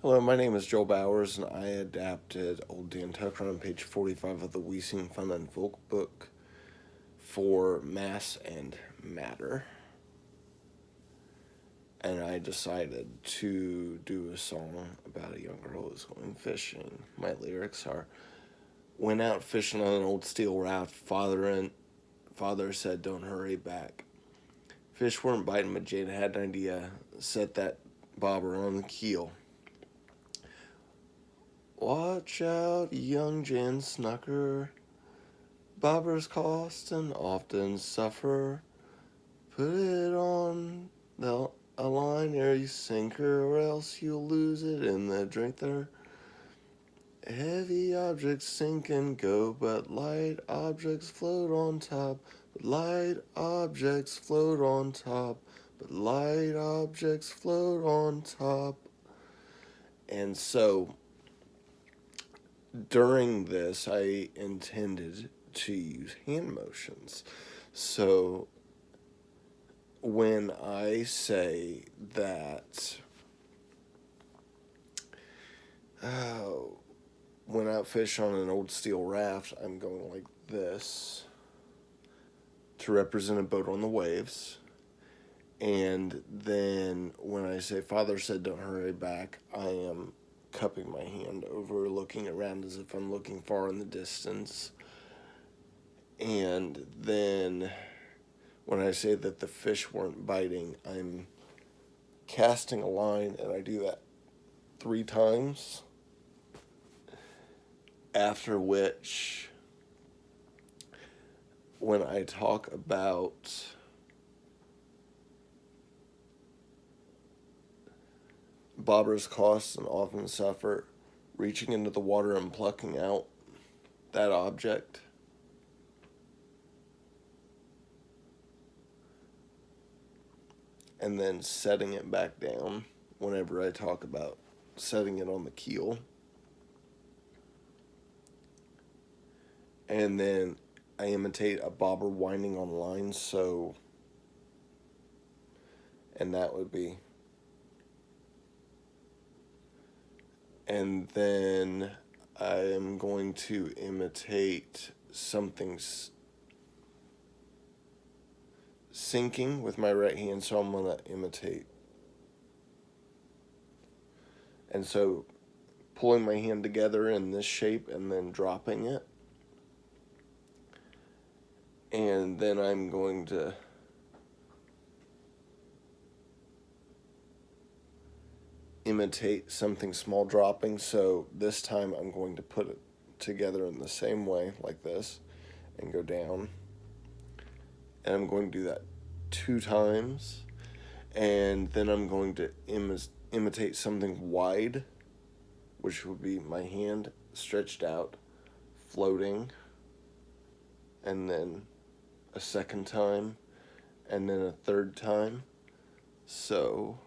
Hello, my name is Joel Bowers, and I adapted Old Dan Tucker on page 45 of the We Sing Fun and Folk book for Mass and Matter. And I decided to do a song about a young girl who's going fishing. My lyrics are, went out fishing on an old steel raft. Father said, don't hurry back. Fish weren't biting, but Jane had an idea. Set that bobber on the keel. Watch out, young Jan Snucker. Bobbers cost and often suffer. Put it on a line ere you sink her, or else you'll lose it in the drink there. Heavy objects sink and go, but light objects float on top. But light objects float on top. But light objects float on top. And so during this, I intended to use hand motions. So when I say that went out fish on an old steel raft, I'm going like this to represent a boat on the waves. And then when I say Father said don't hurry back, I am cupping my hand over, looking around as if I'm looking far in the distance. And then when I say that the fish weren't biting, I'm casting a line, and I do that 3 times. After which, when I talk about bobbers cost and often suffer, reaching into the water and plucking out that object, and then setting it back down whenever I talk about setting it on the keel. And then I imitate a bobber winding on line, so, and that would be, and then I am going to imitate something sinking with my right hand, so I'm going to imitate. And so pulling my hand together in this shape and then dropping it. And then I'm going to imitate something small dropping. So this time I'm going to put it together in the same way, like this, and go down. And I'm going to do that 2 times. And then I'm going to imitate something wide, which would be my hand stretched out, floating, and then a second time, and then a third time. So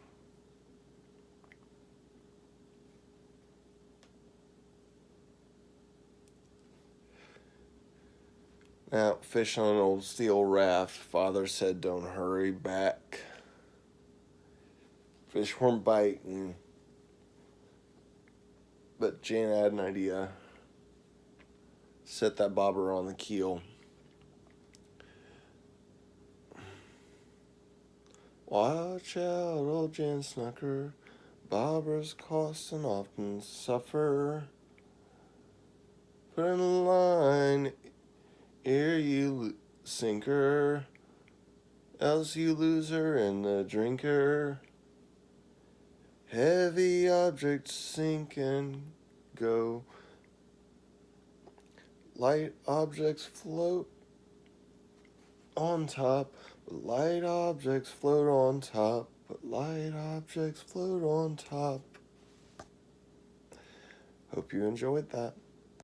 now, fish on an old steel raft. Father said, don't hurry back. Fish weren't biting, but Jan had an idea. Set that bobber on the keel. Watch out, old Jan Snucker. Bobbers cost and often suffer. Put in a line ere you sink her, else you lose her in the drinker. Heavy objects sink and go. Light objects float on top, but light objects float on top, but light objects float on top. Hope you enjoyed that.